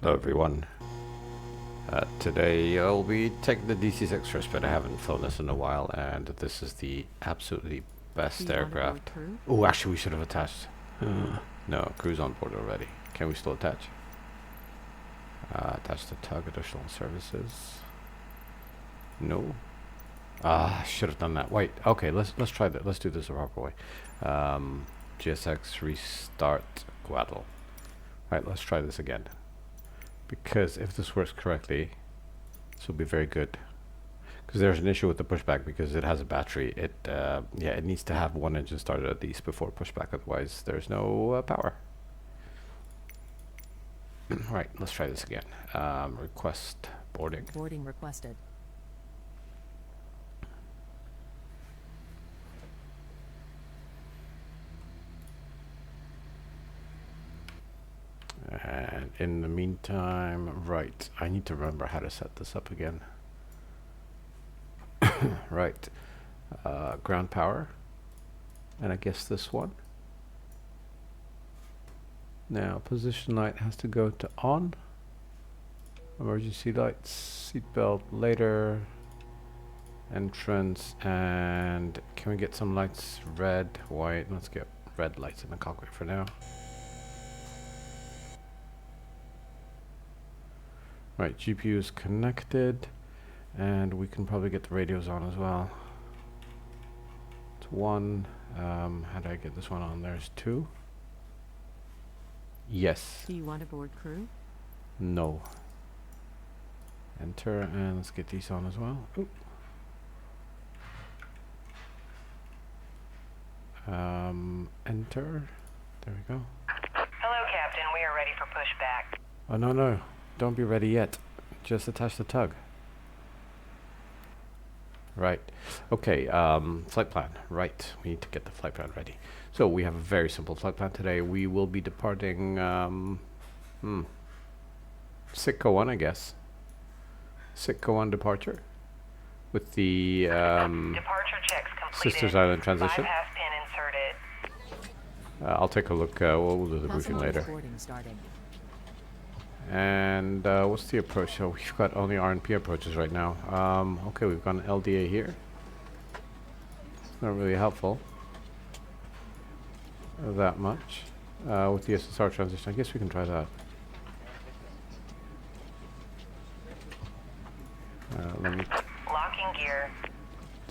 Hello everyone. Today I'll be taking the DC-6 first, but I haven't flown this in a while, and this is the absolutely best aircraft. Oh, actually we should have attached. No, crew's on board already. Can we still attach? Attach the tug, additional services. No. I should have done that. Wait, okay, let's try that. Let's do this the proper way. GSX restart Guadal. Right, let's try this again. Because if this works correctly, this will be very good. Because there's an issue with the pushback because it has a battery. It needs to have one engine started at least before pushback, otherwise there's no power. Right, let's try this again. Request boarding. Boarding requested. And in the meantime, right, I need to remember how to set this up again. Right, ground power, and I guess this one. Now, position light has to go to on. Emergency lights, seatbelt later. Entrance, and can we get some lights red, white? Let's get red lights in the cockpit for now. Right, GPU is connected, and we can probably get the radios on as well. It's one. How do I get this one on? There's two. Yes. Do you want a board crew? No. Enter, and let's get these on as well. Oop. Enter. There we go. Hello, Captain. We are ready for pushback. Oh, no. Don't be ready yet. Just attach the tug. Right. Okay, flight plan. Right, we need to get the flight plan ready. So we have a very simple flight plan today. We will be departing, Sitka 1, I guess. Sitka 1 departure. With the, Departure checks completed. Sisters Island transition. Bypass pin inserted. I'll take a look. We'll do the briefing Passengers later. boarding starting. And what's the approach? So we've got only RNP approaches right now. Okay, we've got an LDA here. Not really helpful. That much. With the SSR transition, I guess we can try that. Let me. Locking gear.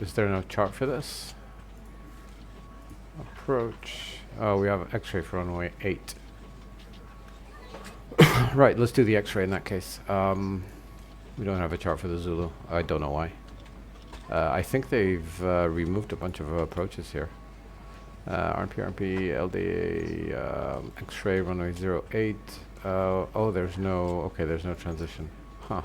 Is there no chart for this? Approach. Oh, we have X-ray for runway 8. Right, let's do the X-ray in that case. We don't have a chart for the Zulu. I don't know why. I think they've removed a bunch of approaches here. RP, LDA, X-ray, runway 08. Oh, there's no transition. Huh.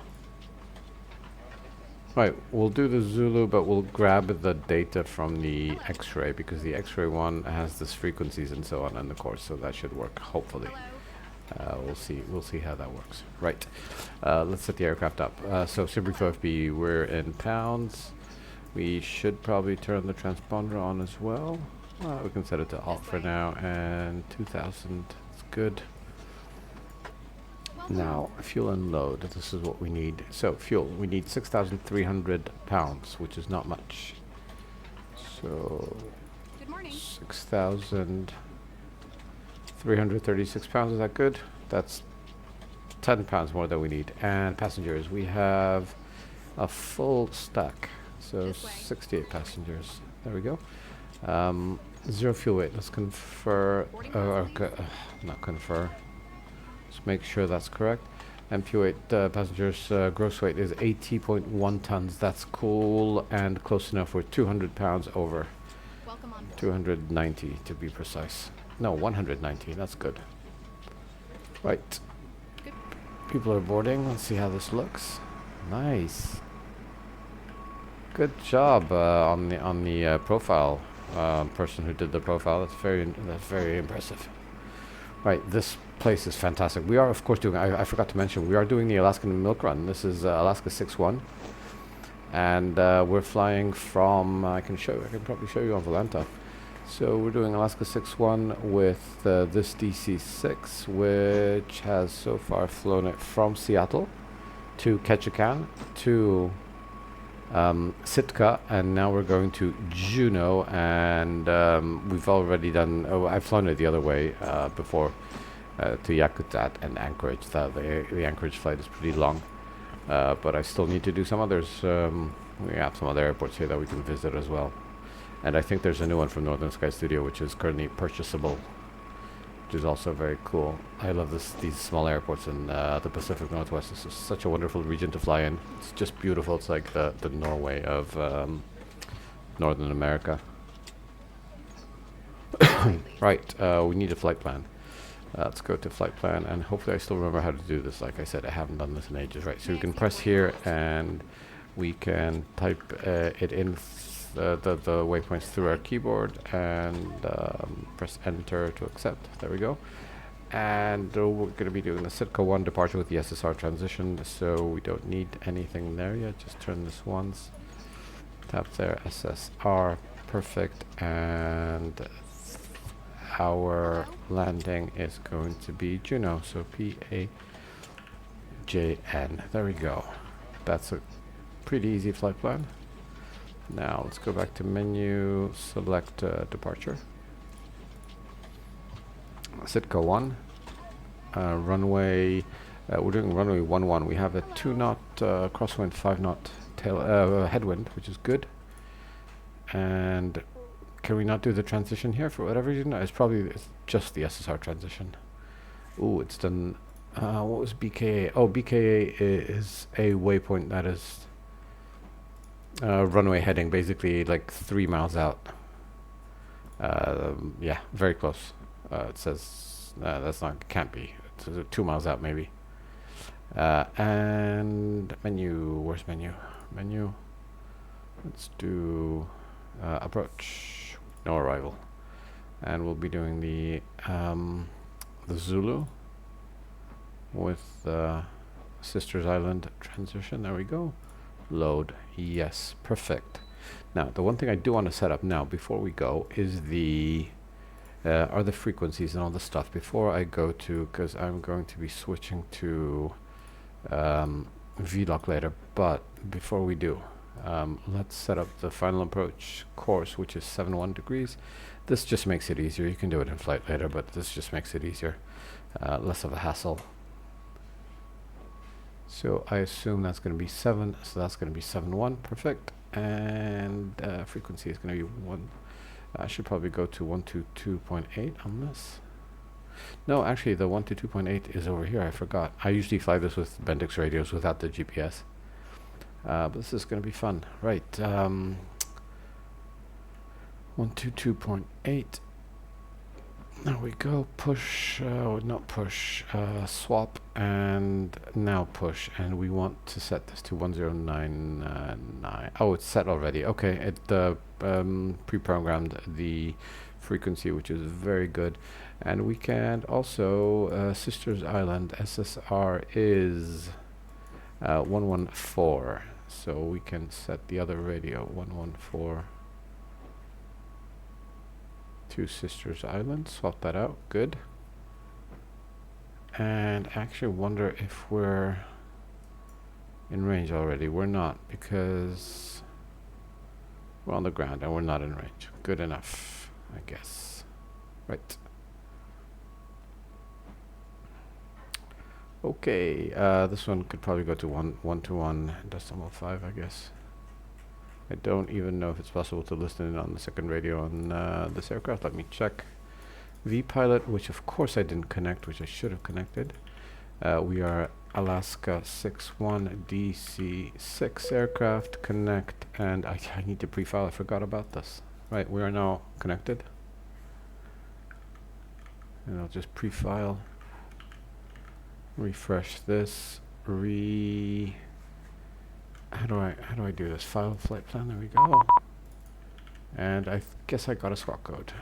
Right, we'll do the Zulu, but we'll grab the data from the X-ray because the X-ray one has this frequencies and so on in the course, so that should work, hopefully. We'll see how that works. Right, let's set the aircraft up. So Cibrico FB, we're in pounds. We should probably turn the transponder on as well. We can set it to alt for now, and 2000, it's good. Now, fuel and load, this is what we need. So, fuel, we need 6,300 pounds, which is not much. So, 6,336 pounds, is that good? That's 10 pounds more than we need. And passengers, we have a full stack. So, 68 passengers. There we go. Zero fuel weight, let's confer, not confer. Let's make sure that's correct. MP8 passengers gross weight is 80.1 tons. That's cool and close enough. We're 200 pounds over. 290 to be precise. No, 190. That's good. Right. People are boarding. Let's see how this looks. Nice. Good job on the profile person who did the profile. That's very impressive. Right, this place is fantastic. We are, of course, doing, I forgot to mention, we are doing the Alaskan Milk Run. This is Alaska 6-1. And we're flying from, I can probably show you on Volanta. So we're doing Alaska 6-1 with this DC-6, which has so far flown it from Seattle to Ketchikan to Sitka, and now we're going to Juneau, and we've already done, I've flown it the other way before to Yakutat and Anchorage. The Anchorage flight is pretty long, but I still need to do some others. We have some other airports here that we can visit as well. And I think there's a new one from Northern Sky Studio, which is currently purchasable, which is also very cool. I love these small airports in the Pacific Northwest. This is such a wonderful region to fly in. It's just beautiful. It's like the Norway of Northern America. Right, we need a flight plan. Let's go to flight plan, and hopefully I still remember how to do this. Like I said, I haven't done this in ages. Right, so we can press here, and we can type it in the waypoints through our keyboard, and press enter to accept. There we go. And we're going to be doing the Sitka 1 departure with the SSR transition, so we don't need anything there yet. Just turn this once, tap there, SSR, perfect, and our landing is going to be Juneau, so PAJN. There we go. That's a pretty easy flight plan. Now let's go back to menu, select departure. Sitka 1, runway, we're doing runway 11. We have a 2 knot crosswind, 5 knot tail headwind, which is good. And can we not do the transition here for whatever reason? It's just the SSR transition. Ooh, it's done. What was BKA? Oh, BKA is a waypoint that is runway heading, basically like 3 miles out. Yeah, very close. It says can't be. It's 2 miles out maybe. And menu, where's menu? Menu. Let's do approach, no arrival, and we'll be doing the Zulu with Sisters Island transition. There we go. Load, yes, perfect. Now the one thing I do want to set up now before we go is are the frequencies and all the stuff before I go to, because I'm going to be switching to VLOC later, but before we do, let's set up the final approach course, which is 71 degrees. This just makes it easier. You can do it in flight later, but this just makes it easier, less of a hassle. So I assume that's going to be 7, so that's going to be 7.1, perfect. And frequency is going to be 1. I should probably go to 122.8 on this. No, actually the 122.8 is over here. I forgot. I usually fly this with Bendix radios without the GPS. But this is going to be fun. Right. 122.8. There we go. Push, not push, swap, and now push. And we want to set this to 1099. Oh, it's set already. Okay, it pre-programmed the frequency, which is very good. And we can also, Sisters Island SSR is 114. So we can set the other radio 114 to Sisters Island, swap that out, good. And actually wonder if we're in range already. We're not, because we're on the ground and we're not in range. Good enough, I guess. Right. Okay, this one could probably go to 1:1.5, I guess. I don't even know if it's possible to listen in on the second radio on this aircraft. Let me check. VPilot, which of course I didn't connect, which I should have connected. We are Alaska 6-1 DC-6 aircraft, connect, and I need to pre-file. I forgot about this. Right, we are now connected. And I'll just pre-file. Refresh this. How do I do this? File flight plan. There we go. And I guess I got a squawk code.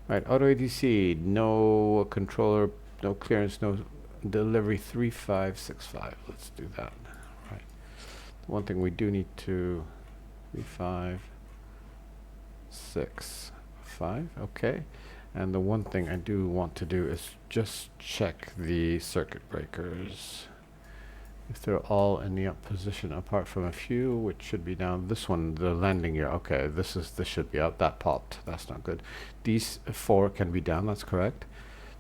Right, auto ADC, no controller, no clearance, no delivery 3565. Let's do that. Right. One thing we do need to 35 6, 5. Okay. And the one thing I do want to do is just check the circuit breakers. If they're all in the up position, apart from a few, which should be down. This one, the landing gear. Okay, this should be up. That popped. That's not good. These 4 can be down. That's correct.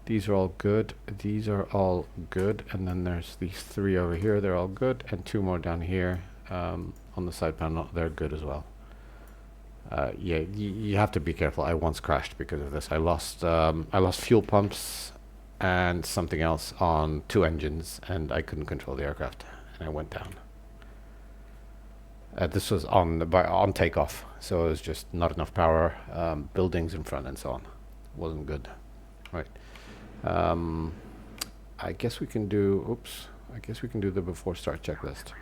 These are all good. These are all good. And then there's these 3 over here. They're all good. And 2 more down here on the side panel. They're good as well. Yeah, you have to be careful. I once crashed because of this. I lost fuel pumps and something else on 2 engines, and I couldn't control the aircraft, and I went down. This was on takeoff, so it was just not enough power, buildings in front and so on. Wasn't good. Right. I guess we can do, oops, I guess we can do the before start checklist.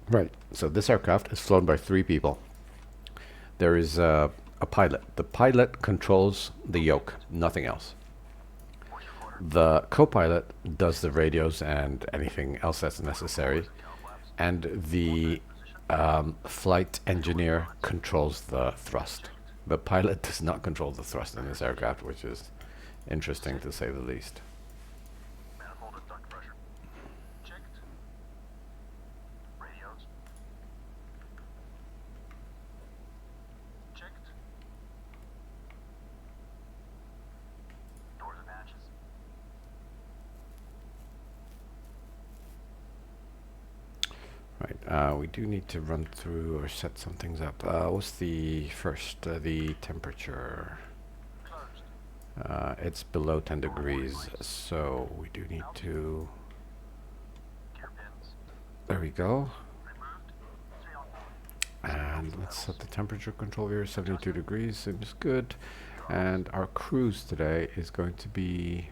Right, so this aircraft is flown by 3 people. There is a pilot. The pilot controls the yoke, nothing else. The co-pilot does the radios and anything else that's necessary. And the flight engineer controls the thrust. The pilot does not control the thrust in this aircraft, which is interesting to say the least. Right, we do need to run through or set some things up. What's the first, the temperature? It's below 10 degrees, so we do need to... There we go. And let's set the temperature control here, 72 degrees, seems good. And our cruise today is going to be...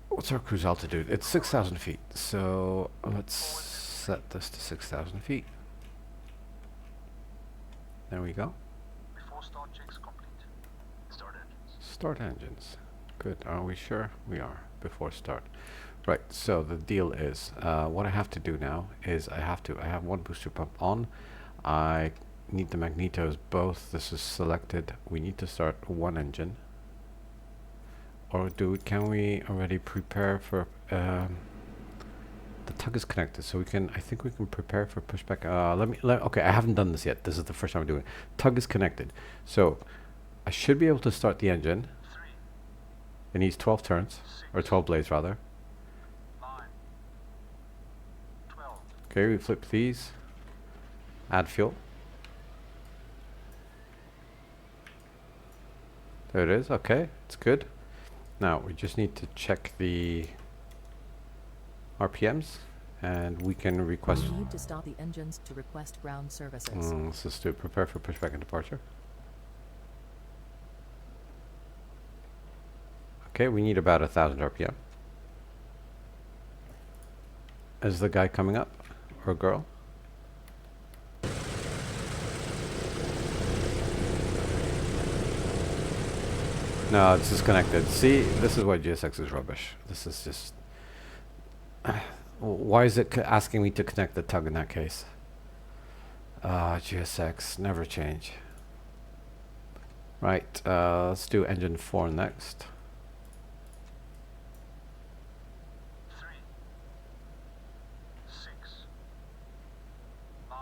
What's our cruise altitude? It's 6,000 feet. So let's set this to 6,000 feet. There we go. Before start checks complete. Start engines. Start engines. Good. Are we sure? We are. Before start. Right. So the deal is, what I have to do now is I have 1 booster pump on. I need the magnetos both. This is selected. We need to start 1 engine. Or can we already prepare for, the tug is connected, so I think we can prepare for pushback. Okay, I haven't done this yet. This is the first time I'm doing it. Tug is connected. So, I should be able to start the engine. It needs 12 turns, or 12 blades rather. 9, 12. Okay, we flip these. Add fuel. There it is, okay, it's good. Now we just need to check the RPMs, and we can request. We need to stop the engines to request ground services. Let's just do prepare for pushback and departure. Okay, we need about 1,000 RPM. Is the guy coming up, or girl? No, it's disconnected. See, this is why GSX is rubbish. This is just... why is it asking me to connect the tug in that case? GSX, never change. Right, let's do engine 4 next. 3, 6, 9,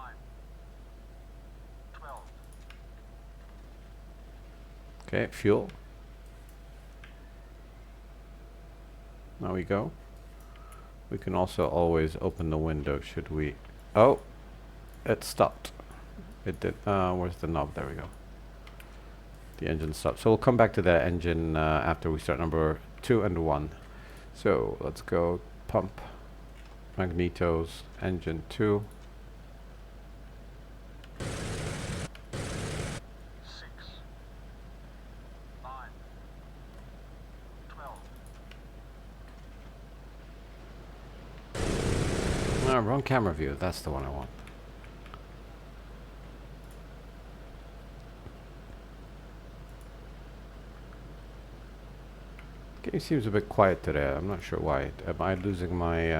12. Okay, fuel. There we go. We can also always open the window should we... Oh! It stopped. It did. Where's the knob? There we go. The engine stopped. So we'll come back to that engine after we start number 2 and 1. So let's go pump, magnetos, engine 2. 6, 9, 12. Wrong camera view. That's the one I want. Game seems a bit quiet today. I'm not sure why. Am I losing my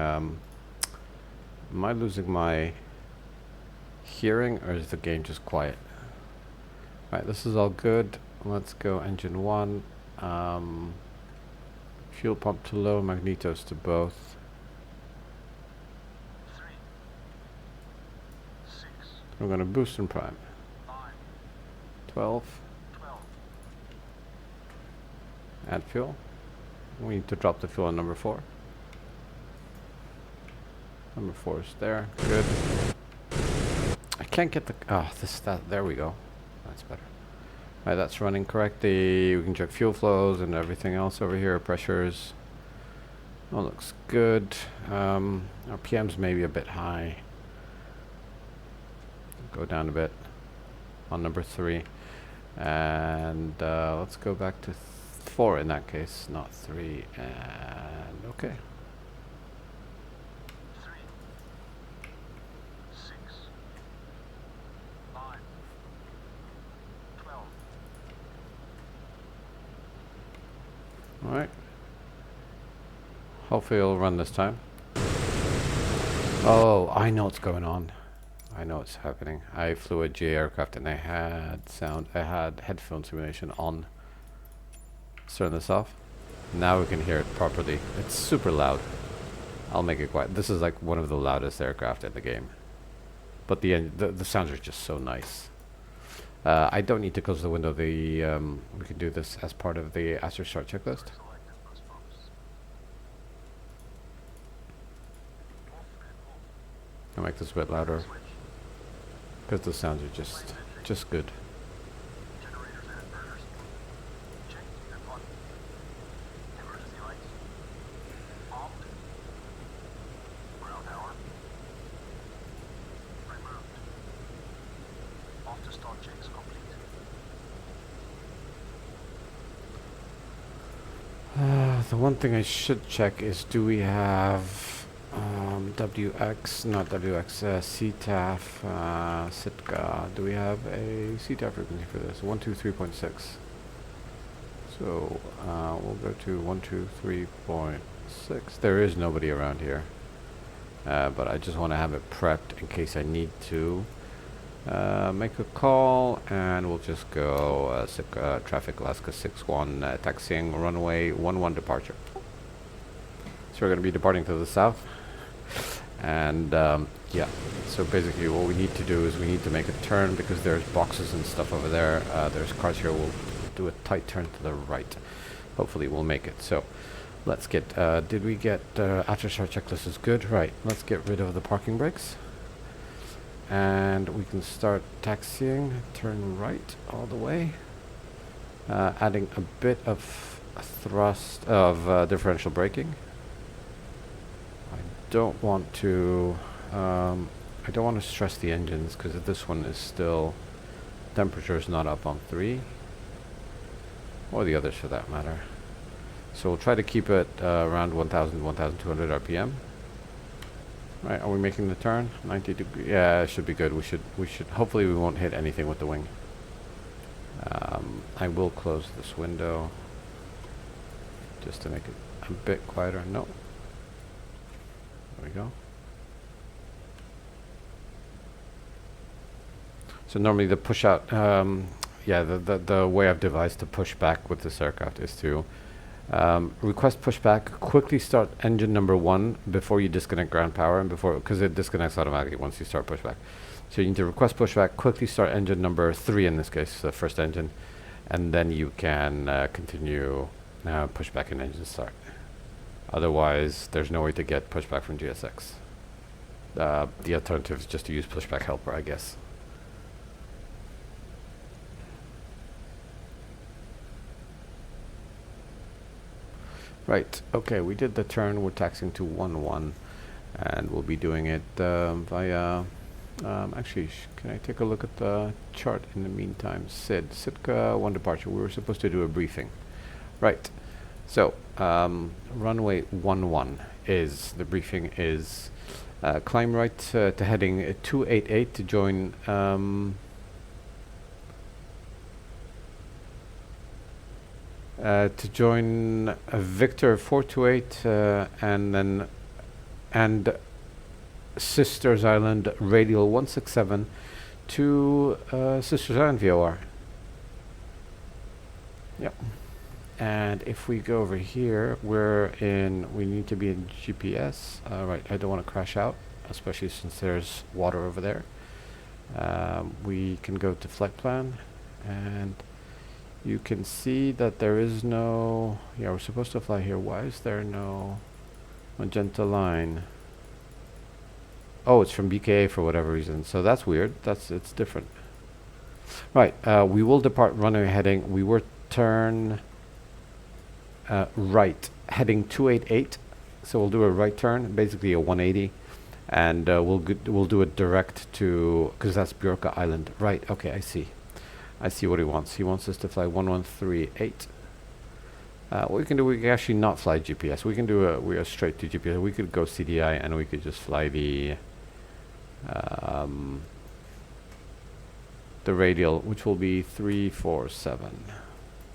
hearing, or is the game just quiet? Right, this is all good. Let's go engine 1. Fuel pump to low, magnetos to both. 3, 6, We're going to boost and prime. 9, 12. 12, Add fuel. We need to drop the fuel on number 4. Number 4 is there. Good. I can't get the... there we go. That's better. Right, that's running correctly. We can check fuel flows and everything else over here. Pressures. All looks good. Our PM's maybe a bit high. Go down a bit on number 3. And let's go back to 4 in that case, not 3. And okay. 3, 6, 9, 12. Alright. Hopefully it'll run this time. Oh, I know what's going on. I know what's happening. I flew a GA aircraft and I had sound. I had headphone simulation on. Let's turn this off. Now we can hear it properly. It's super loud. I'll make it quiet. This is like one of the loudest aircraft in the game. But the sounds are just so nice. I don't need to close the window. We can do this as part of the after start checklist. Selected bus pumps. Off and off. I'll make this a bit louder Switch. because the sounds are just good. Generators and inverters. Check and on. Emergency lights. Off. Ground power. Removed. Off to start checks complete. The one thing I should check is, do we have WX, not WX, CTAF, Sitka. Do we have a CTAF frequency for this? 123.6. So we'll go to 123.6. There is nobody around here, but I just want to have it prepped in case I need to make a call, and we'll just go Sitka, traffic Alaska 61, taxiing runway 11 departure. So we're going to be departing to the south. And yeah, so basically what we need to do is we need to make a turn because there's boxes and stuff over there. There's cars here. We'll do a tight turn to the right. Hopefully we'll make it. So let's get, did we get, after start checklist is good. Right, let's get rid of the parking brakes. And we can start taxiing, turn right all the way. Adding a bit of thrust of differential braking. I don't want to stress the engines because this one is still, temperature is not up on 3, or the others for that matter. So we'll try to keep it around 1,000, 1,200 RPM. Right, are we making the turn? 90 degrees. Yeah, it should be good. We should. Hopefully, we won't hit anything with the wing. I will close this window just to make it a bit quieter. No. There we go. So normally the push out, yeah, the way I've devised to push back with this aircraft is to request pushback, quickly start engine number 1 before you disconnect ground power, and because it disconnects automatically once you start pushback. So you need to request pushback, quickly start engine number 3 in this case, the first engine, and then you can continue pushback and engine start. Otherwise, there's no way to get pushback from GSX. The alternative is just to use pushback helper, I guess. Right, okay, we did the turn. We're taxiing to 11, and we'll be doing it via... actually, can I take a look at the chart in the meantime? Sitka 1 departure. We were supposed to do a briefing. Right, so runway 11 is, the briefing is climb right to heading 288 to join... to join Victor 428 and Sisters Island radial 167 to Sisters Island VOR. Yep. And if we go over here, we need to be in GPS. Right, I don't want to crash out, especially since there's water over there. We can go to flight plan, and you can see that there is no, yeah, we're supposed to fly here. Why is there no magenta line? Oh, it's from BKA for whatever reason. So that's weird. It's different. Right, we will depart runway heading. We were turn right, heading 288. So we'll do a right turn, basically a 180, and we'll do it direct to, because that's Bjorka Island. Right. Okay, I see what he wants. He wants us to fly 1138. What we can do, we can actually not fly GPS. We can do we are straight to GPS. We could go CDI, and we could just fly the radial, which will be 347.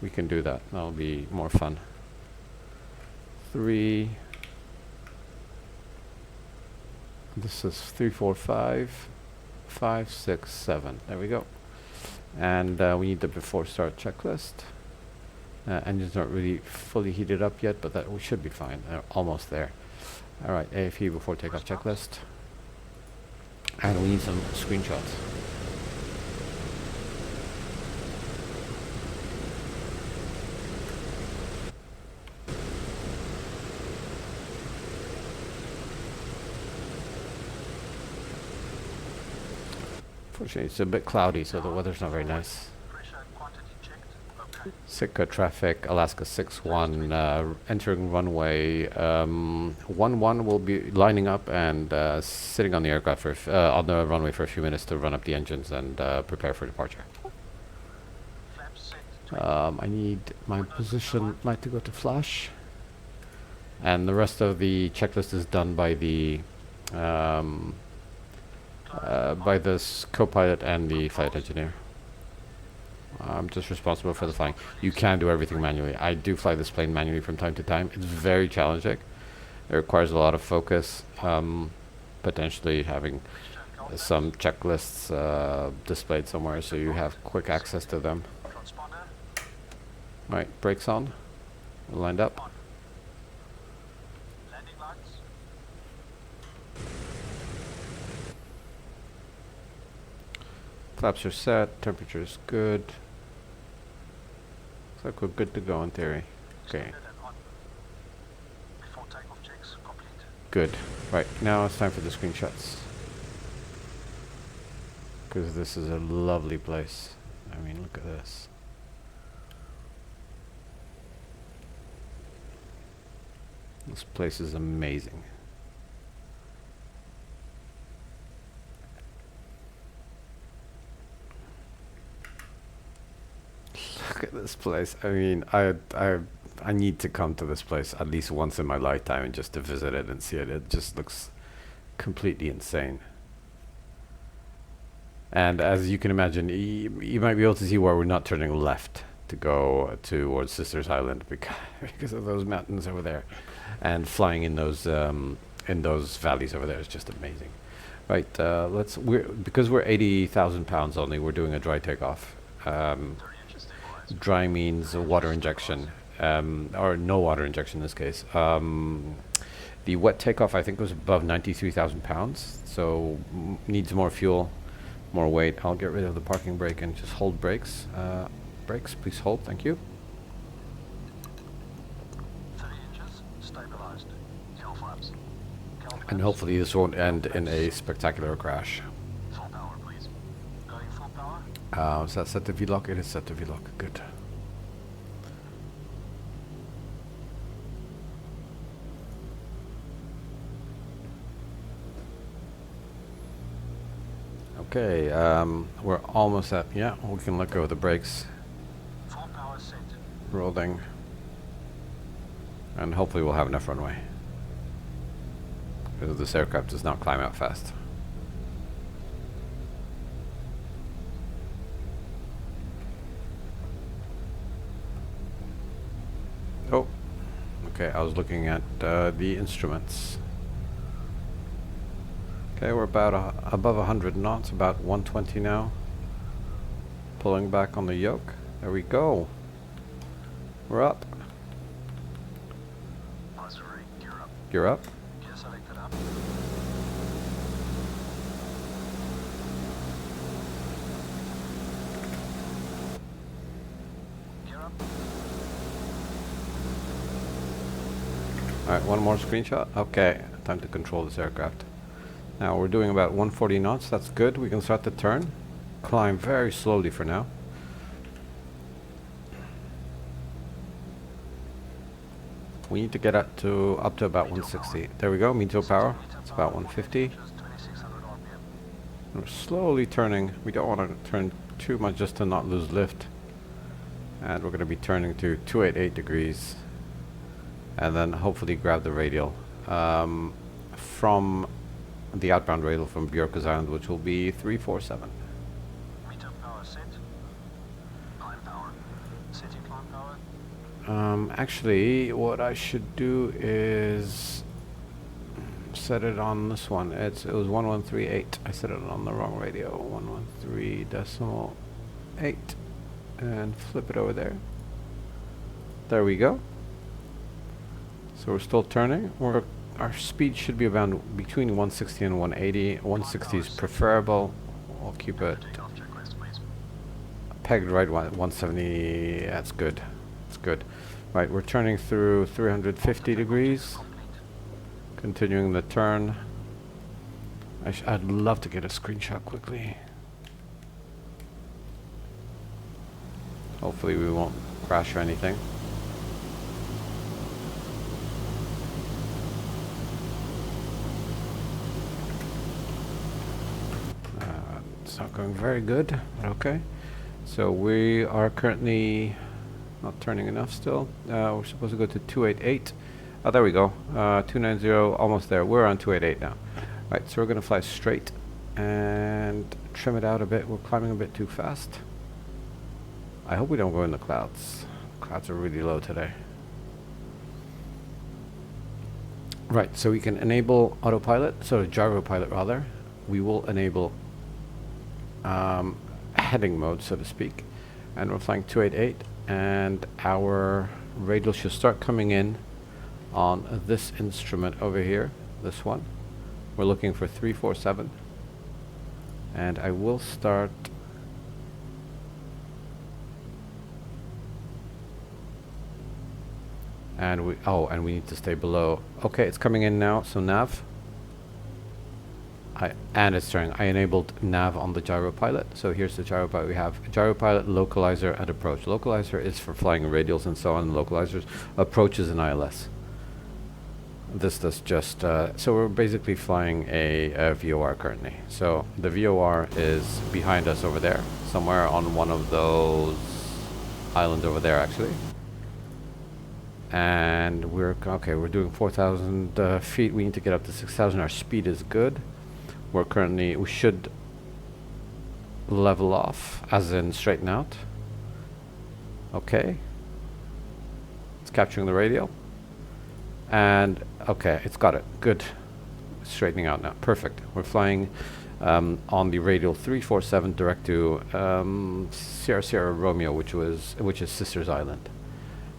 We can do that. That'll be more fun. 3. This is 345, 5, 6, 7. There we go. And we need the before start checklist. Engines aren't really fully heated up yet, but that we should be fine. Almost there. All right, AFE before takeoff checklist. And we need some screenshots. Unfortunately, it's a bit cloudy, so the weather's not very nice. Pressure quantity checked. Okay. Sitka traffic, Alaska 61, entering runway 11 will be lining up and sitting on the aircraft for on the runway for a few minutes to run up the engines and prepare for departure. Flaps set. I need my position light to go to flash, and the rest of the checklist is done by the co-pilot and the flight engineer. I'm just responsible for the flying. You can do everything manually. I do fly this plane manually from time to time. It's very challenging. It requires a lot of focus. Potentially having some checklists displayed somewhere so you have quick access to them. Transponder. Right, brakes on. Lined up. On. Landing lights. Flaps are set. Temperature is good. Looks like we're good to go in theory. Okay, Extended and on. Before takeoff checks complete. good. Right, now it's time for the screenshots. Because this is a lovely place. I mean, look at this. This place is amazing. Look at this place. I mean, I need to come to this place at least once in my lifetime and just to visit it and see it. It just looks completely insane. And as you can imagine, you might be able to see where we're not turning left to go towards Sisters Island because of those mountains over there, and flying in those valleys over there is just amazing. Right, because we're 80,000 pounds only. We're doing a dry takeoff. 30 inches stabilized. Dry means water injection, or no water injection in this case. The wet takeoff I think was above 93,000 pounds, so needs more fuel, more weight. I'll get rid of the parking brake and just hold brakes. Brakes, please hold, thank you. 30 inches stabilized. Tail flaps. And hopefully this won't end in a spectacular crash. Full power, please. Going full power. Is that set to V-lock? It is set to V-lock, good. Okay, we're almost at, yeah, we can let go of the brakes. Full power set. Rolling. And hopefully we'll have enough runway. Because this aircraft does not climb out fast. Oh, okay, I was looking at the instruments. Okay, we're about above 100 knots, about 120 now. Pulling back on the yoke. There we go. We're up. Sorry, gear up. You're up. Gear selected up. Gear up. Alright, one more screenshot. Okay, time to control this aircraft. Now we're doing about 140 knots. That's good. We can start the turn. Climb very slowly for now. We need to get up to about 160. There we go. Meteor power. It's about 150. Just 2600 RPM. We're slowly turning. We don't want to turn too much just to not lose lift. And we're going to be turning to 288 degrees. And then hopefully grab the radial from the outbound radial from Bjork's Island, which will be 347. Meter power set. Climb power. Setting climb power. Actually, what I should do is set it on this one. It was 1138. I set it on the wrong radio. 113.8, and flip it over there. There we go. So we're still turning. Our speed should be around between 160 and 180. 160 is preferable. I'll keep it Takeoff checklist, please. pegged right 170. That's good. That's good. Right, we're turning through 350 degrees. Complete. Continuing the turn. I'd love to get a screenshot quickly. Hopefully we won't crash or anything. It's not going very good, but okay. So we are currently not turning enough still. We're supposed to go to 288. Oh, there we go. 290, almost there. We're on 288 now. Right, so we're going to fly straight and trim it out a bit. We're climbing a bit too fast. I hope we don't go in the clouds. Clouds are really low today. Right, so we can enable autopilot, so gyro pilot rather. We will enable heading mode, so to speak. And we're flying 288, and our radial should start coming in on this instrument over here, this one. We're looking for 347. And I will start and we need to stay below. Okay, it's coming in now, so nav. And it's turning. I enabled nav on the gyro pilot. So here's the gyro pilot. We have gyro pilot, localizer, and approach. Localizer is for flying radials and so on. Localizers, approach is an ILS. This does just so we're basically flying a VOR currently. So the VOR is behind us over there, somewhere on one of those islands over there, actually. And we're doing 4,000 feet. We need to get up to 6,000. Our speed is good. We should level off, as in straighten out. Okay. It's capturing the radial. And okay, it's got it. Good. Straightening out now. Perfect. We're flying on the radial 347 direct to Sierra Sierra Romeo, which is Sisters Island.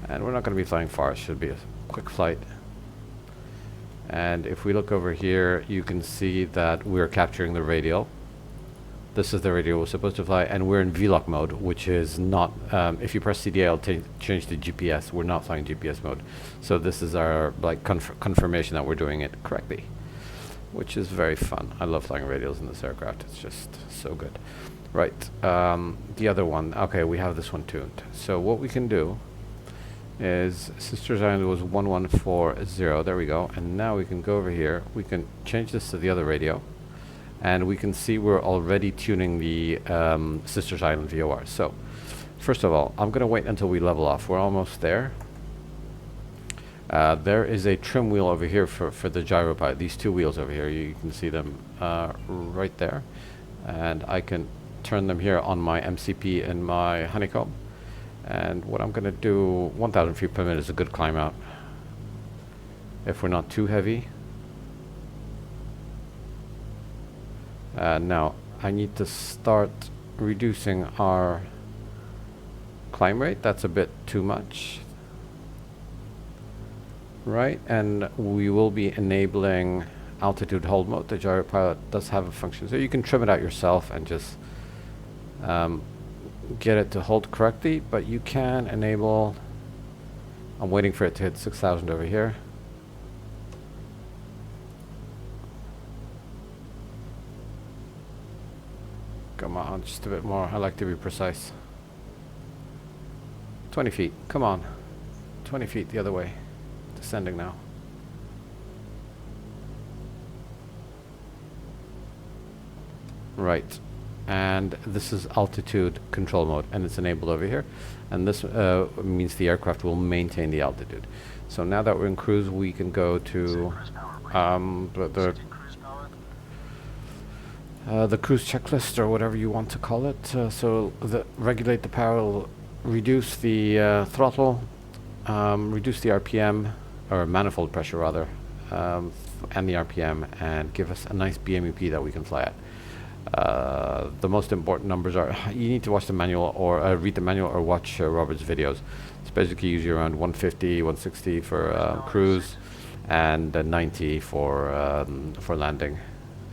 And we're not going to be flying far. It should be a quick flight. And if we look over here, you can see that we're capturing the radial. This is the radial we're supposed to fly, and we're in VLOC mode, which is not, if you press CDA, it'll change to GPS. We're not flying GPS mode. So this is our confirmation that we're doing it correctly, which is very fun. I love flying radials in this aircraft. It's just so good. Right, the other one. Okay, we have this one tuned. So what we can do is Sisters Island was 1140. There we go. And now we can go over here. We can change this to the other radio. And we can see we're already tuning the Sisters Island VOR. So, first of all, I'm going to wait until we level off. We're almost there. There is a trim wheel over here for the gyro pilot. These two wheels over here, you can see them right there. And I can turn them here on my MCP and my honeycomb. And what I'm going to do, 1,000 feet per minute is a good climb out. If we're not too heavy. Now I need to start reducing our climb rate. That's a bit too much. Right, and we will be enabling altitude hold mode. The gyro pilot does have a function, so you can trim it out yourself and just get it to hold correctly, but you can enable. I'm waiting for it to hit 6,000 over here. Come on, just a bit more. I like to be precise. 20 feet, come on. 20 feet the other way. Descending now. Right, and this is altitude control mode, and it's enabled over here, and this means the aircraft will maintain the altitude. So now that we're in cruise, we can go to the cruise checklist, or whatever you want to call it. So regulate the power, reduce the throttle, reduce the RPM, or manifold pressure rather, and the RPM, and give us a nice BMEP that we can fly at. The most important numbers are, you need to watch the manual, or read the manual, or watch Robert's videos. It's basically usually around 150, 160 for cruise, and 90 for landing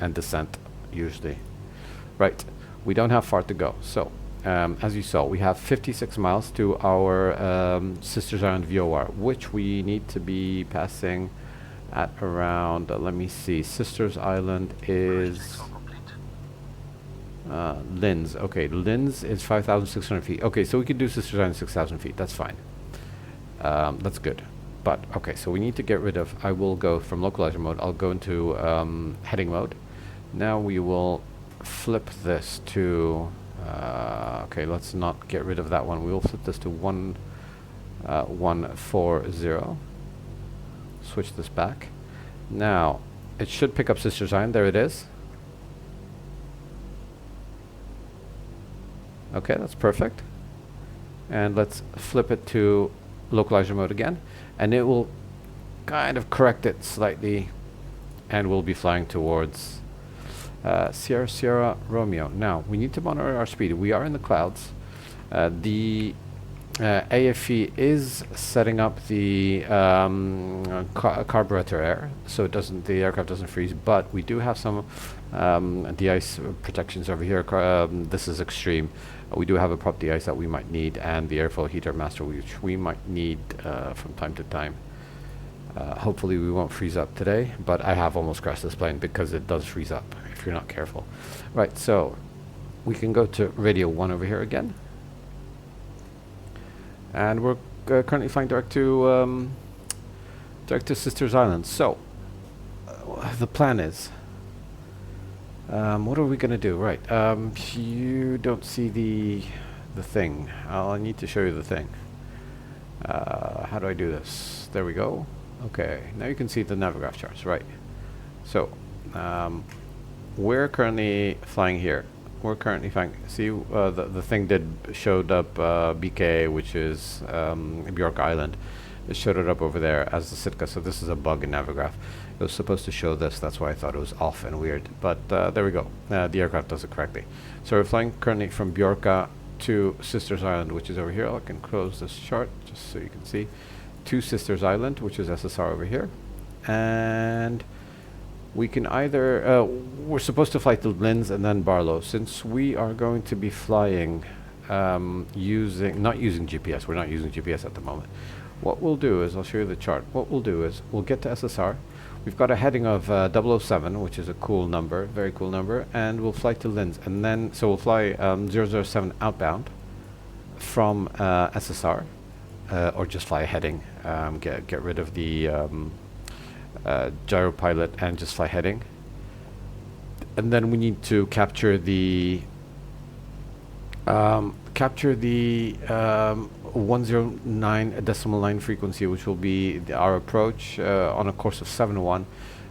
and descent usually. Right, we don't have far to go, so as you saw, we have 56 miles to our Sisters Island VOR, which we need to be passing at around, let me see, Sisters Island is Linz. Okay, Linz is 5,600 feet. Okay, so we could do Sisters Island 6,000 feet. That's fine. That's good. But, okay, so we need to get rid of, I will go from localizer mode, I'll go into heading mode. Now we will flip this to, okay, let's not get rid of that one. We will flip this to 140. Switch this back. Now, it should pick up Sisters Island. There it is. Okay, that's perfect. And let's flip it to localizer mode again, and it will kind of correct it slightly, and we'll be flying towards Sierra Sierra Romeo. Now we need to monitor our speed. We are in the clouds. The AFE is setting up the carburetor air, so it doesn't, the aircraft doesn't freeze, but we do have some de-ice protections over here. This is extreme. We do have a prop de-ice that we might need, and the airflow heater master, which we might need from time to time. Hopefully we won't freeze up today, but I have almost crashed this plane because it does freeze up if you're not careful. Right, so we can go to radio 1 over here again. And we're currently flying direct to Sisters Island. So the plan is, what are we gonna do? Right, you don't see the thing. I need to show you the thing. How do I do this? There we go. Okay, now you can see the Navigraph charts. Right. So we're currently flying here. We're currently flying. See, the thing showed up BK, which is Bjork Island. It showed it up over there as the Sitka. So this is a bug in Navigraph. It was supposed to show this. That's why I thought it was off and weird. But there we go. The aircraft does it correctly. So we're flying currently from Bjorka to Sisters Island, which is over here. I can close this chart just so you can see. To Sisters Island, which is SSR over here. And we can either, we're supposed to fly to Linz and then Barlow. Since we are going to be flying not using GPS, we're not using GPS at the moment. What we'll do is, I'll show you the chart. What we'll do is, we'll get to SSR. We've got a heading of 007, which is a cool number, very cool number, and we'll fly to Linz. And then, so we'll fly 007 outbound from SSR, or just fly a heading, get rid of the gyro pilot and just fly heading. And then we need to capture the 109.9 frequency, which will be our approach on a course of 7-1.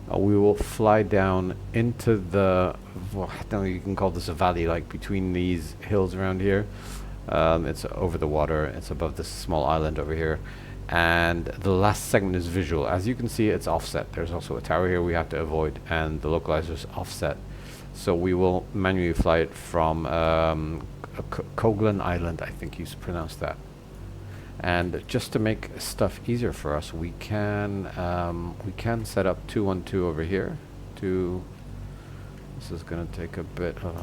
We will fly down into the, well, I don't know, you can call this a valley, like between these hills around here. It's over the water. It's above this small island over here. And the last segment is visual. As you can see, it's offset. There's also a tower here we have to avoid, and the localizer is offset. So we will manually fly it from CALLSIGN Island, I think you pronounce that. And just to make stuff easier for us, we can set up 212 over here. This is going to take a bit of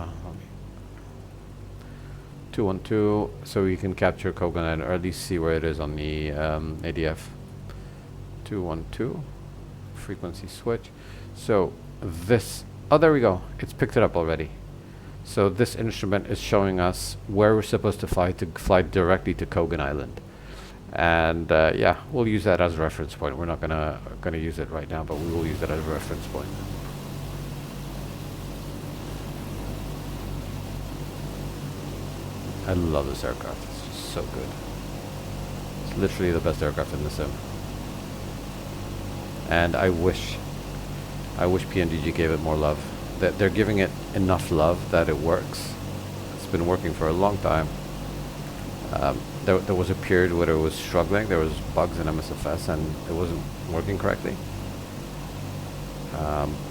212, so we can capture CALLSIGN Island, or at least see where it is on the ADF. 212, frequency switch. So this, oh, there we go. It's picked it up already. So this instrument is showing us where we're supposed to fly directly to CALLSIGN Island. And yeah, we'll use that as a reference point. We're not gonna use it right now, but we will use it as a reference point. I love this aircraft. It's just so good. It's literally the best aircraft in the sim. And I wish PMDG gave it more love. That they're giving it enough love that it works. It's been working for a long time. There was a period where it was struggling. There was bugs in MSFS and it wasn't working correctly.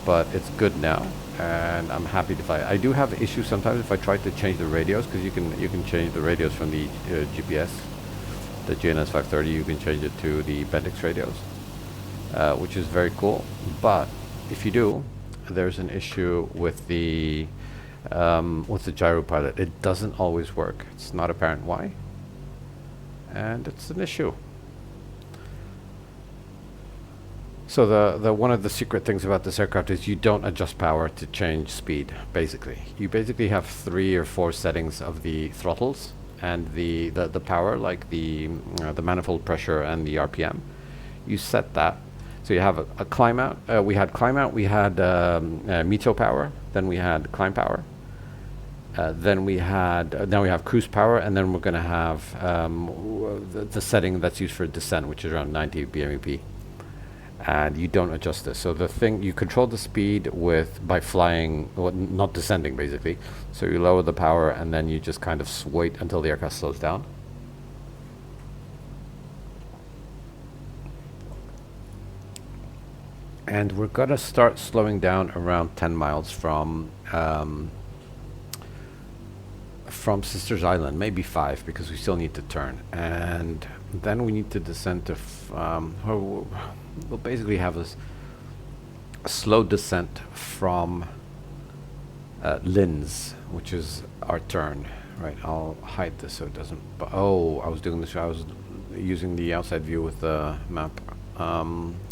But it's good now, and I'm happy to fly. I do have issues sometimes if I try to change the radios, because you can change the radios from the GPS, the GNS 530. You can change it to the Bendix radios, which is very cool. But if you do, there's an issue with the gyro pilot. It doesn't always work. It's not apparent why, and it's an issue. So the one of the secret things about this aircraft is you don't adjust power to change speed. Basically, you basically have 3 or 4 settings of the throttles and the power, like the manifold pressure and the RPM. You set that. So you have a climb out. We had climb out. We had METO power. Then we had climb power. Then we had now we have cruise power, and then we're going to have the setting that's used for descent, which is around 90 BMEP. And you don't adjust this. So the thing, you control the speed by flying, well, not descending basically. So you lower the power, and then you just kind of wait until the aircraft slows down. And we're gonna start slowing down around 10 miles from Sisters Island, maybe 5, because we still need to turn. And then we need to descend to we'll basically have a slow descent from Linz, which is our turn. Right, I'll hide this so it doesn't. Oh, I was doing this. I was using the outside view with the map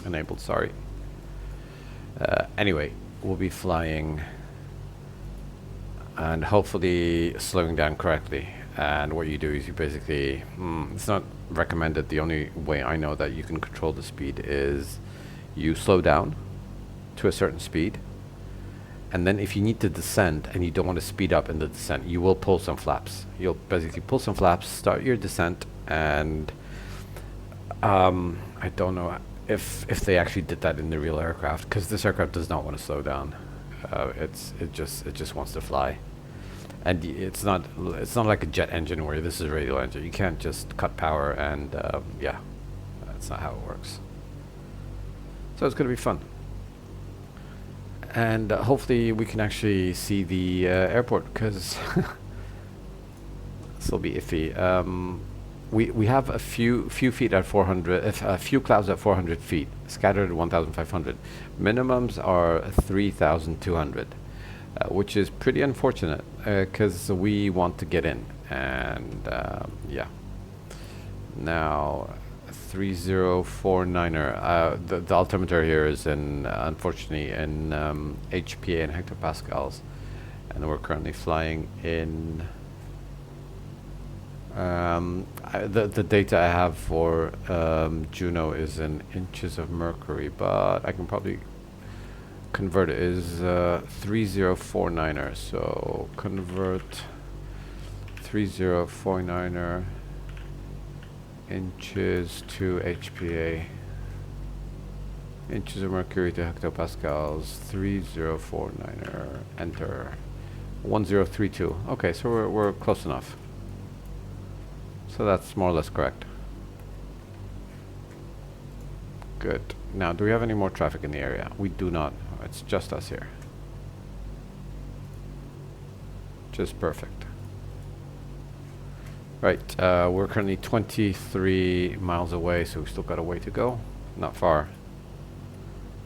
enabled. Sorry. Anyway, we'll be flying and hopefully slowing down correctly. And what you do is you basically, it's not recommended. The only way I know that you can control the speed is you slow down to a certain speed, and then if you need to descend and you don't want to speed up in the descent, you will pull some flaps. You'll basically pull some flaps, start your descent, and I don't know if they actually did that in the real aircraft, because this aircraft does not want to slow down. It just wants to fly. And it's not like a jet engine where this is a radial engine. You can't just cut power and yeah, that's not how it works. So it's going to be fun. And hopefully we can actually see the airport, because this will be iffy. We have a few feet at 400, a few clouds at 400 feet, scattered 1,500. Minimums are 3,200. Which is pretty unfortunate, because we want to get in. And yeah, now 3049er, the altimeter here is in unfortunately in HPA and hectopascals, and we're currently flying in the data I have for Juneau is in inches of mercury, but I can probably convert it. Is 3049er, so convert 3049er inches to HPA, inches of mercury to hectopascals. 3049er, enter. 1032. Okay, so we're close enough. So that's more or less correct. Good. Now, do we have any more traffic in the area? We do not. It's just us here. Just perfect. Right, we're currently 23 miles away, so we still got a way to go. Not far.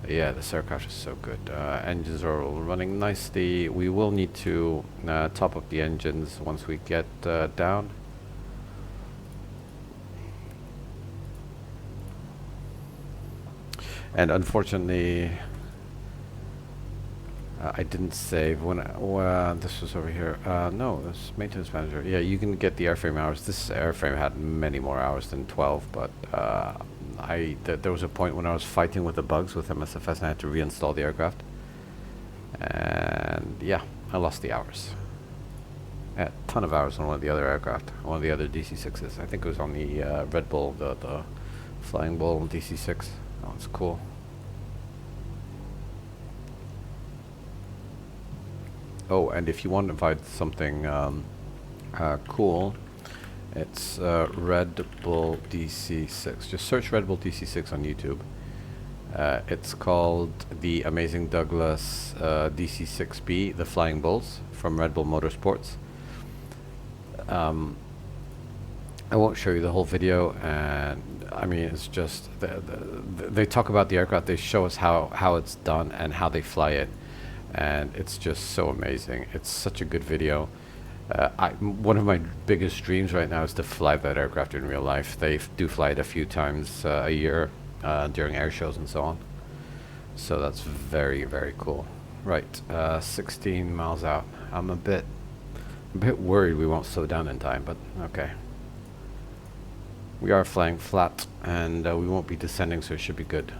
But yeah, this aircraft is so good. Engines are all running nicely. We will need to top up the engines once we get down. And unfortunately, I didn't save when this was over here. No, this maintenance manager. Yeah, you can get the airframe hours. This airframe had many more hours than 12, but there was a point when I was fighting with the bugs with MSFS and I had to reinstall the aircraft. And yeah, I lost the hours. A ton of hours on one of the other aircraft, one of the other DC-6s. I think it was on the Red Bull, the Flying Bull DC-6. That one's cool. Oh, and if you want to find something cool, it's Red Bull DC-6. Just search Red Bull DC-6 on YouTube. It's called the Amazing Douglas DC-6B, the Flying Bulls from Red Bull Motorsports. I won't show you the whole video, and I mean it's just they talk about the aircraft. They show us how it's done and how they fly it. And it's just so amazing. It's such a good video. One of my biggest dreams right now is to fly that aircraft in real life. They do fly it a few times a year during air shows and so on. So that's very, very cool. Right, 16 miles out. I'm a bit worried we won't slow down in time, but okay. We are flying flat, and we won't be descending, so it should be good.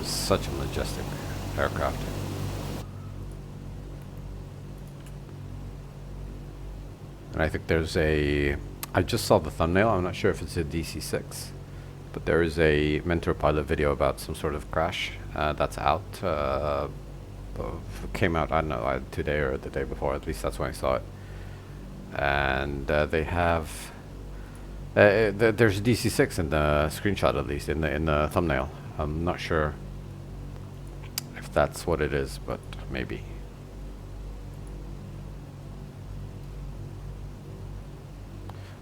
Such a majestic aircraft. And I think there's I just saw the thumbnail. I'm not sure if it's a DC-6, but there is a mentor pilot video about some sort of crash that's out. Came out, I don't know, today or the day before. At least that's when I saw it. And they have there's a DC-6 in the screenshot, at least in the thumbnail. I'm not sure if that's what it is, but maybe.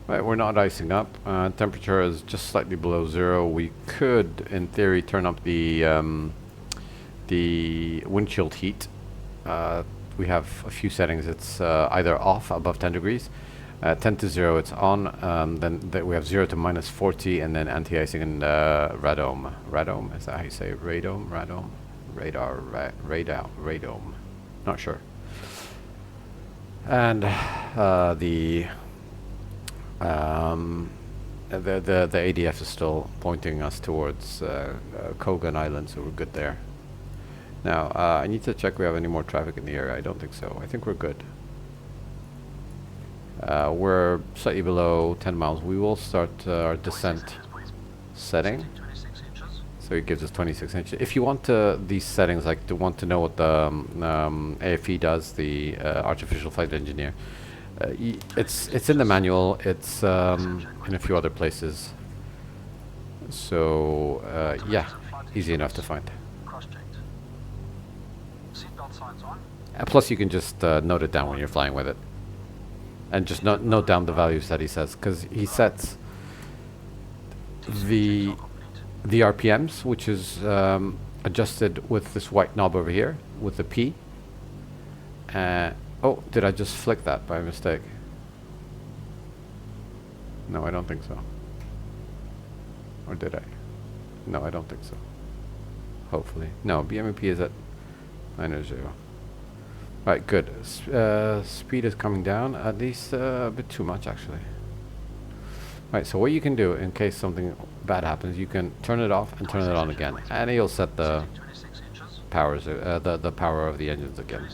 Right, we're not icing up. Temperature is just slightly below 0. We could, in theory, turn up the windshield heat. We have a few settings. It's either off above 10 degrees, 10 to 0 it's on, then we have 0 to minus 40, and then anti-icing and radome. Radome, is that how you say it? Radome? Radome? Radar, radome. Not sure. And the ADF is still pointing us towards Kogan Island, so we're good there. Now, I need to check if we have any more traffic in the area. I don't think so. I think we're good. We're slightly below 10 miles. We will start our descent setting. So it gives us 26 inches. If you want these settings, like to want to know what the AFE does, the Artificial Flight Engineer, it's in the manual. It's in a few other places. So yeah, easy enough to find. Plus, you can just note it down when you're flying with it, and just note down the values that he says, because he sets the RPMs, which is adjusted with this white knob over here with the P. Oh, did I just flick that by mistake? No, I don't think so. Or did I? No, I don't think so. Hopefully. No, BMP is at 900. Right, good. Speed is coming down, at least a bit too much actually. Right, so what you can do in case something bad happens, you can turn it off and turn it on again, and you'll set the powers, the power of the engines again,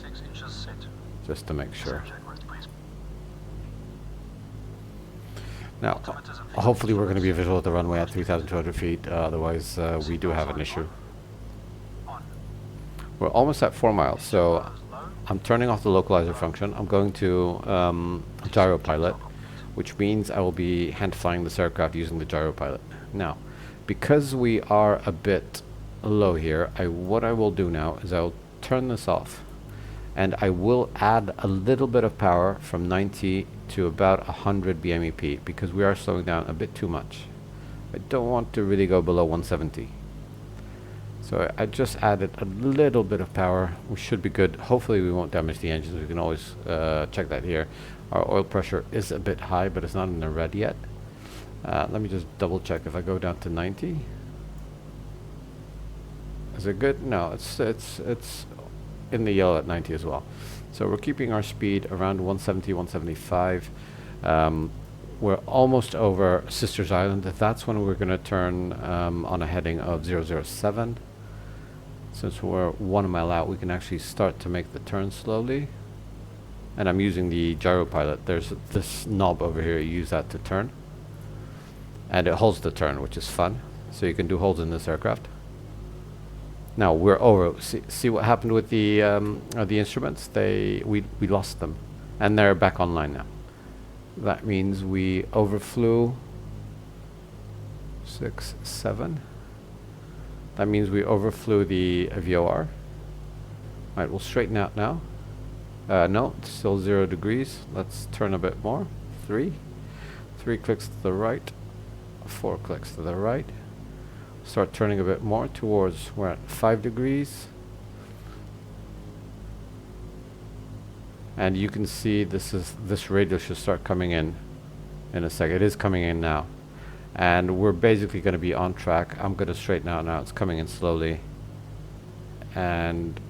just to make sure. Now, hopefully we're going to be visual at the runway at 3,200 feet, otherwise we do have an issue. We're almost at 4 miles, so I'm turning off the localizer function. I'm going to gyro pilot. which means I will be hand flying this aircraft using the gyro pilot. Now, because we are a bit low here, what I will do now is I'll turn this off, and I will add a little bit of power from 90 to about 100 BMEP, because we are slowing down a bit too much. I don't want to really go below 170. So I just added a little bit of power. We should be good. Hopefully we won't damage the engines. We can always check that here. Our oil pressure is a bit high, but it's not in the red yet. Let me just double check. If I go down to 90, is it good? No, it's in the yellow at 90 as well. So we're keeping our speed around 170, 175. We're almost over Sisters Island. That's when we're going to turn on a heading of 007. Since we're 1 mile out, we can actually start to make the turn slowly. And I'm using the gyro pilot. There's this knob over here. You use that to turn. And it holds the turn, which is fun. So you can do holds in this aircraft. Now we're over. See what happened with the instruments? We lost them, and they're back online now. That means we overflew 6, 7. That means we overflew the VOR. Right, we'll straighten out now. No, it's still 0 degrees. Let's turn a bit more. 3 clicks to the right, 4 clicks to the right. Start turning a bit more towards, we're at 5 degrees. And you can see this radial should start coming in a second. It is coming in now. And we're basically going to be on track. I'm going to straighten out now. It's coming in slowly. And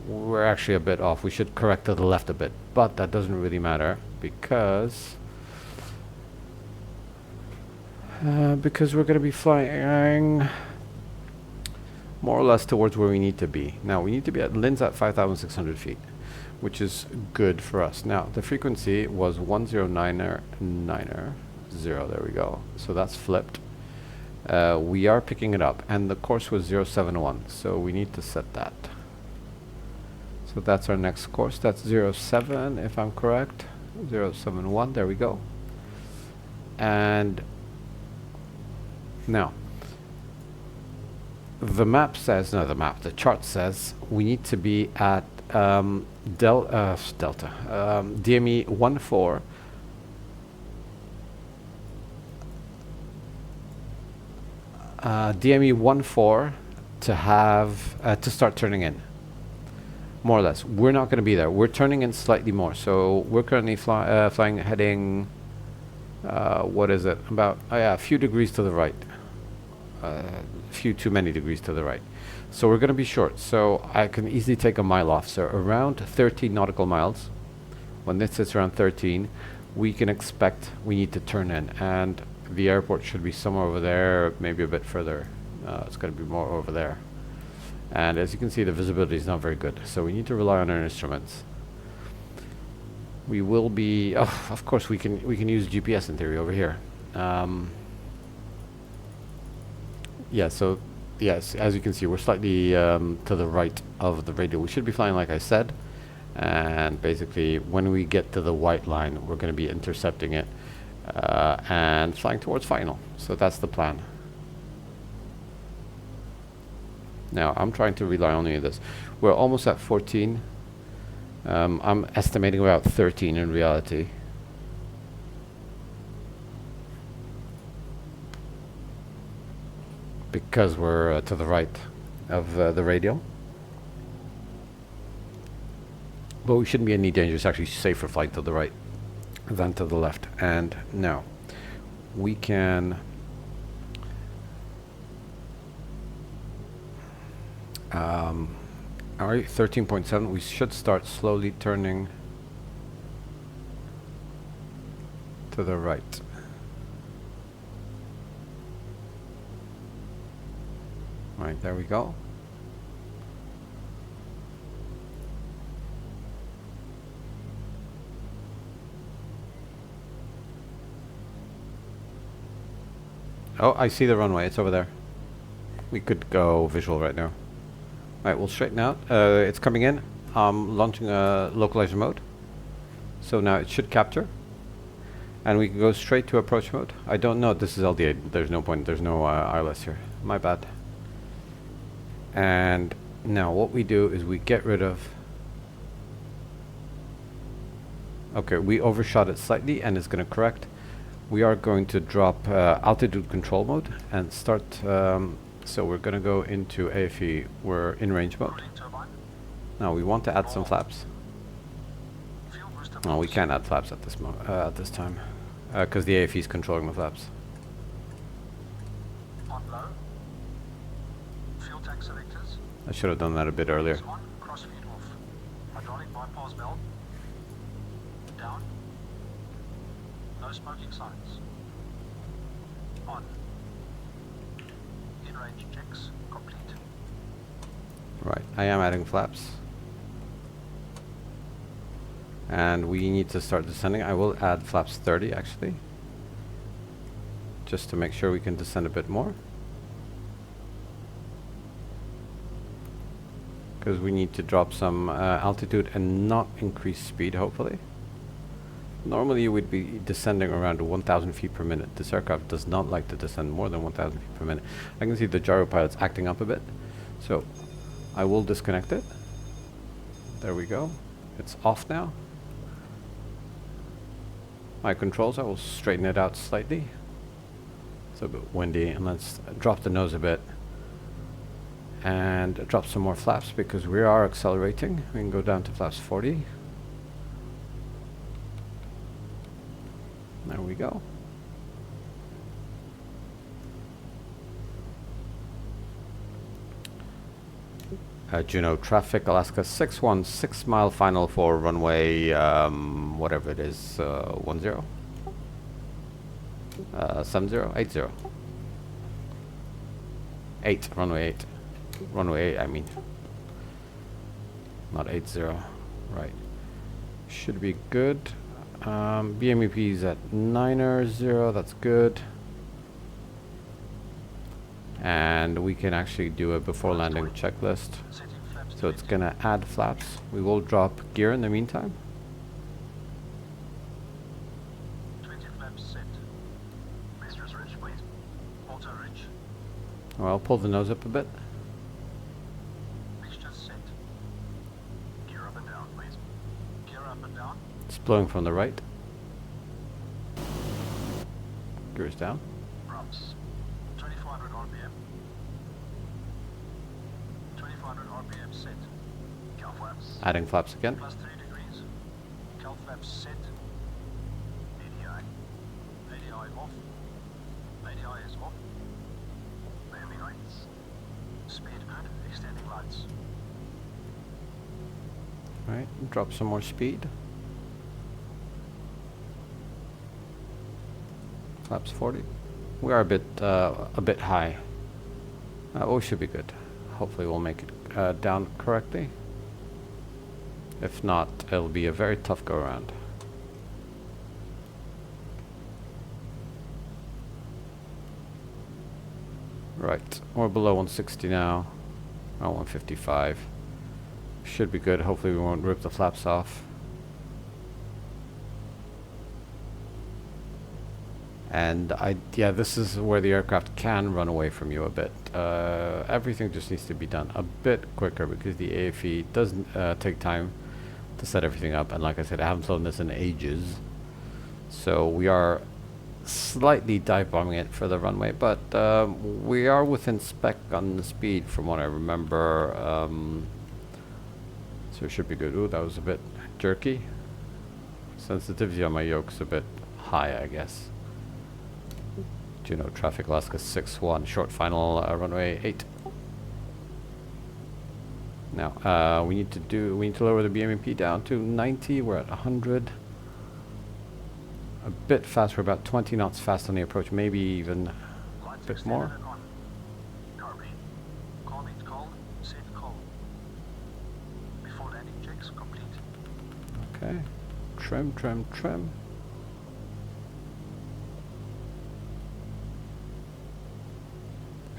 we're actually a bit off. We should correct to the left a bit. But that doesn't really matter because we're going to be flying more or less towards where we need to be. Now we need to be at Linz at 5,600 feet, which is good for us. Now the frequency was 10990. There we go. So that's flipped. We are picking it up, and the course was 071. So we need to set that. So that's our next course. That's 07 if I'm correct. 071. There we go. And now the chart says we need to be at DME 14. DME 14 to have to start turning in, more or less. We're not going to be there. We're turning in slightly more. So we're currently flying heading. What is it? About a few degrees to the right. Few too many degrees to the right. So we're going to be short. So I can easily take a mile off. So around 13 nautical miles. When this sits around 13, we can expect we need to turn in, and the airport should be somewhere over there, maybe a bit further. It's going to be more over there. And as you can see, the visibility is not very good. So we need to rely on our instruments. We will be. Oh, of course, we can use GPS in theory over here. Yeah, so yes, as you can see, we're slightly to the right of the radial. We should be flying like I said, and basically when we get to the white line, we're going to be intercepting it and flying towards final. So that's the plan. Now I'm trying to rely only on this. We're almost at 14. I'm estimating about 13 in reality. Because we're to the right of the radial. But we shouldn't be in any danger. It's actually safer flying to the right than to the left. And now we can alright, 13.7. We should start slowly turning to the right. Right, there we go. Oh, I see the runway. It's over there. We could go visual right now. Alright, we'll straighten out. It's coming in. I'm launching a localizer mode. So now it should capture. And we can go straight to approach mode. I don't know. This is LDA. There's no point. There's no ILS here. My bad. And now what we do is we get rid of... Okay, we overshot it slightly and it's going to correct. We are going to drop altitude control mode and start... so we're going to go into AFE. We're in range mode. Rolling turbine. Now we want to add some flaps. Fuel booster No, we valves. can't add flaps at this time. Because the AFE is controlling the flaps. On low. Fuel tank selectors. I should have done that a bit earlier. On. Cross feed off. Hydraulic bypass valve. Down. No smoking signs. On. In-range checks complete. Right, I am adding flaps. And we need to start descending. I will add flaps 30 actually. Just to make sure we can descend a bit more. Because we need to drop some altitude and not increase speed, hopefully. Normally you would be descending around 1,000 feet per minute. This aircraft does not like to descend more than 1,000 feet per minute. I can see the gyro pilot's acting up a bit. So I will disconnect it. There we go. It's off now. My controls, I will straighten it out slightly. It's a bit windy, and let's drop the nose a bit. And drop some more flaps because we are accelerating. We can go down to flaps 40. There we go. Juneau traffic, Alaska 616 mile final for runway, whatever it is, 10, 70, 80. 8, runway 8. Runway 8, I mean. Not 80, right. Should be good. BMEP is at 900, that's good. And we can actually do a before landing checklist. Setting flaps So it's gonna add flaps. We will drop gear in the meantime. 20 flaps set. Mistress Ridge, please. Auto Ridge. Well, I'll pull the nose up a bit. Mixture set. Gear up and down, please. Gear up and down. It's blowing from the right. Gears down. Props. 2400 RPM. 2400 RPM set. Cal flaps. Adding flaps again. Plus 3 degrees. Cal flaps set. ADI. ADI off. ADI is off. Landing lights. Speed good. Extending lights. Right, drop some more speed. Flaps 40. We are a bit high. Oh, we should be good. Hopefully we'll make it down correctly. If not, it'll be a very tough go around. Right, we're below 160 now. Around 155. Should be good. Hopefully we won't rip the flaps off. And yeah, this is where the aircraft can run away from you a bit. Everything just needs to be done a bit quicker because the AFE doesn't take time to set everything up. And like I said, I haven't flown this in ages. So we are slightly dive bombing it for the runway, but we are within spec on the speed from what I remember. So it should be good. Ooh, that was a bit jerky. Sensitivity on my yoke's a bit high, I guess. Juneau traffic, Alaska 61, short final, runway 8. Now, we need to lower the BMEP down to 90. We're at 100. A bit fast. We're about 20 knots fast on the approach, maybe even a Lights bit extended more. and on. Darby. Call means call. Safe call. Before landing checks complete. Okay. Trim, trim, trim.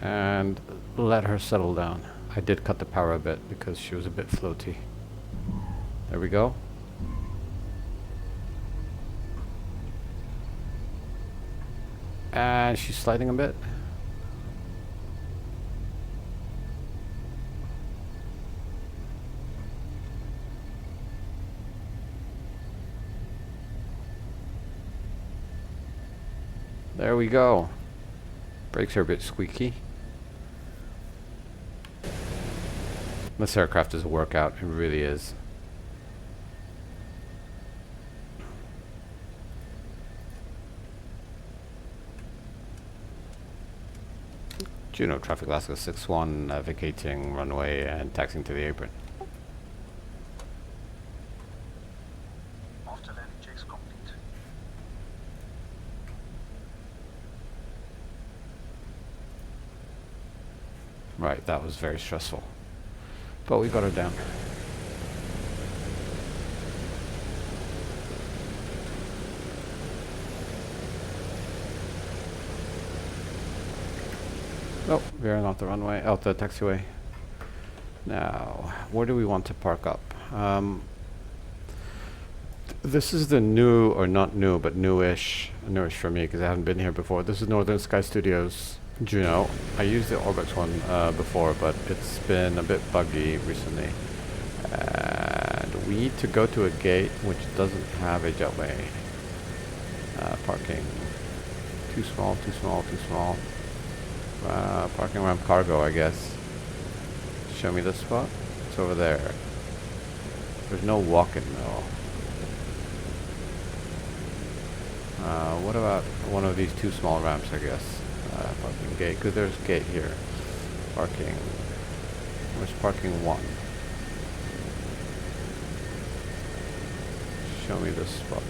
And let her settle down. I did cut the power a bit because she was a bit floaty. There we go. And she's sliding a bit. There we go. Brakes are a bit squeaky. This aircraft is a workout, it really is. Juneau, traffic Alaska 61, vacating runway and taxiing to the apron. After landing checks complete. Right, that was very stressful. But we got her down. Oh, veering off the runway, out the taxiway. Now, where do we want to park up? This is the new, or not new, but newish for me because I haven't been here before. This is Northern Sky Studios, Juneau. I used the Orbx one before, but it's been a bit buggy recently. And we need to go to a gate which doesn't have a jetway. Parking. Too small, too small, too small. Parking ramp cargo, I guess. Show me the spot. It's over there. There's no walk-in though. What about one of these two small ramps, I guess? Parking gate, because there's gate here. Parking. Where's parking 1? Show me the spot.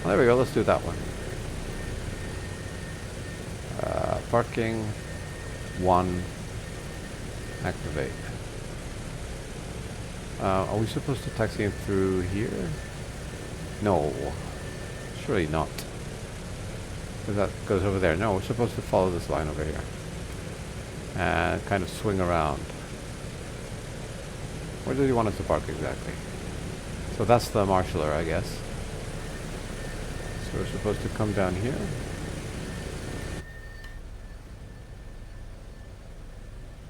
Well, there we go, let's do that one. Parking 1. Activate. Are we supposed to taxi in through here? No. Surely not. Because that goes over there. No, we're supposed to follow this line over here. And kind of swing around. Where do you want us to park exactly? So that's the marshaller, I guess. So we're supposed to come down here.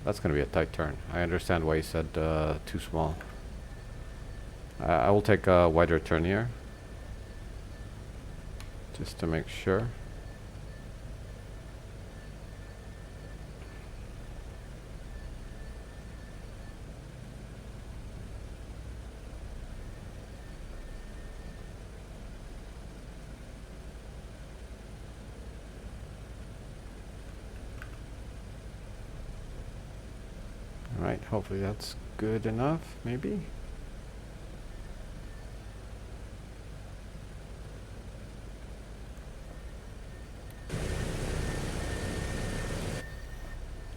That's going to be a tight turn. I understand why you said too small. I will take a wider turn here. Just to make sure. Alright, hopefully that's good enough, maybe.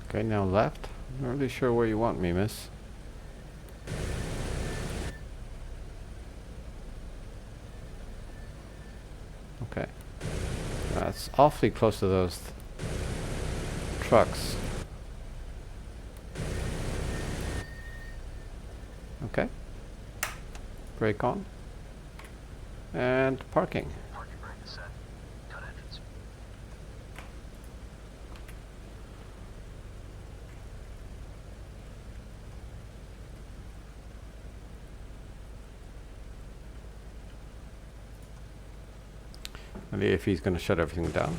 Okay, now left. Not really sure where you want me, miss. Okay. That's awfully close to those trucks. Okay. Brake on. And parking. Parking brake is set. Cut entrance. Maybe if he's going to shut everything down.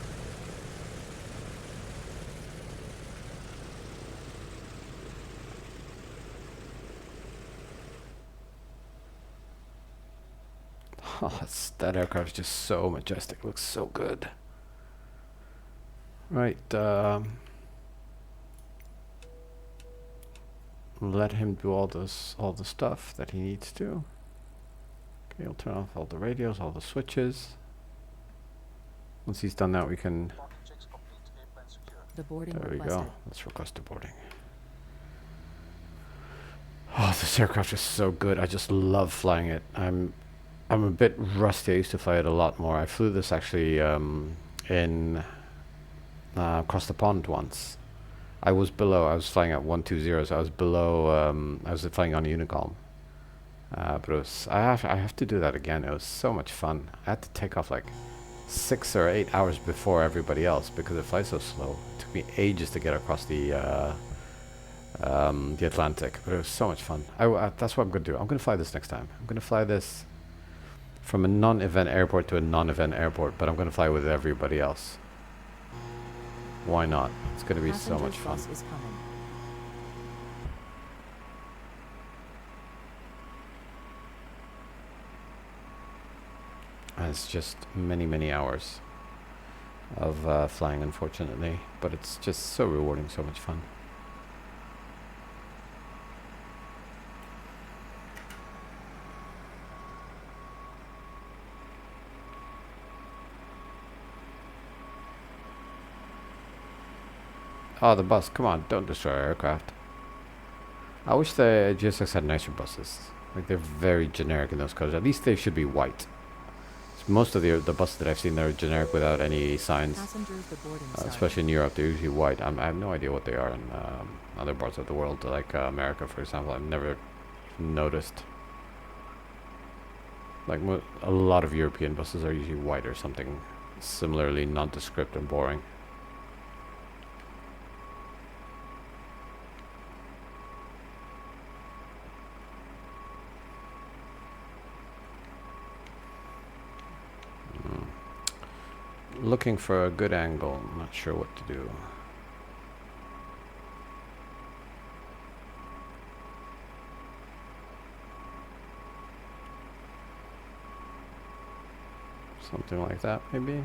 Oh, that aircraft is just so majestic. Looks so good. Right. Let him do all the stuff that he needs to. Okay, he'll turn off all the radios, all the switches. Once he's done that, we can. Parking checks complete. Airplane secure. The boarding There we requested. go. Let's request a boarding. Oh, this aircraft is so good. I just love flying it. I'm a bit rusty. I used to fly it a lot more. I flew this actually in across the pond once. I was flying at 120, so I was below, I was flying on a Unicom. But it was, I have to do that again. It was so much fun. I had to take off like 6 or 8 hours before everybody else because it flies so slow. It took me ages to get across the Atlantic, but it was so much fun. That's what I'm going to do. I'm going to fly this next time. I'm going to fly this from a non-event airport to a non-event airport, but I'm going to fly with everybody else. Why not? It's going to be so much fun. Bus is coming. And it's just many hours of flying, unfortunately, but it's just so rewarding, so much fun. Oh, the bus. Come on, don't destroy our aircraft. I wish the GSX had nicer buses. Like, they're very generic in those colors. At least they should be white. Most of the buses that I've seen, they're generic without any signs. Passengers, the boarding sign. Especially in Europe, they're usually white. I have no idea what they are in other parts of the world, like America, for example. I've never noticed. Like, a lot of European buses are usually white or something similarly nondescript and boring. Looking for a good angle, not sure what to do. Something like that, maybe.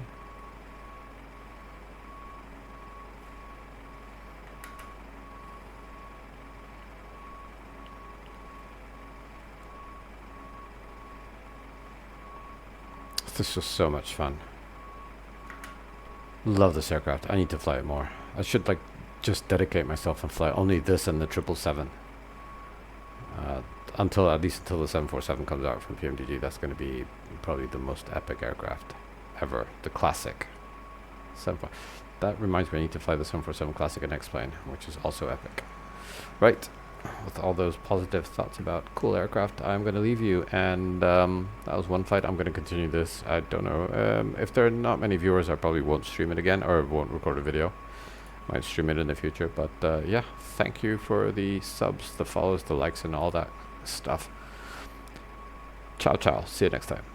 This was so much fun. Love this aircraft. I need to fly it more. I should like just dedicate myself and fly only this and the 777. At least until the 747 comes out from PMDG. That's going to be probably the most epic aircraft ever. The classic. That reminds me, I need to fly the 747 Classic and X-Plane, which is also epic. Right. With all those positive thoughts about cool aircraft, I'm going to leave you, and that was one flight. I'm going to continue this. I don't know. If there are not many viewers, I probably won't stream it again, or won't record a video. Might stream it in the future, but yeah, thank you for the subs, the follows, the likes, and all that stuff. Ciao, ciao. See you next time.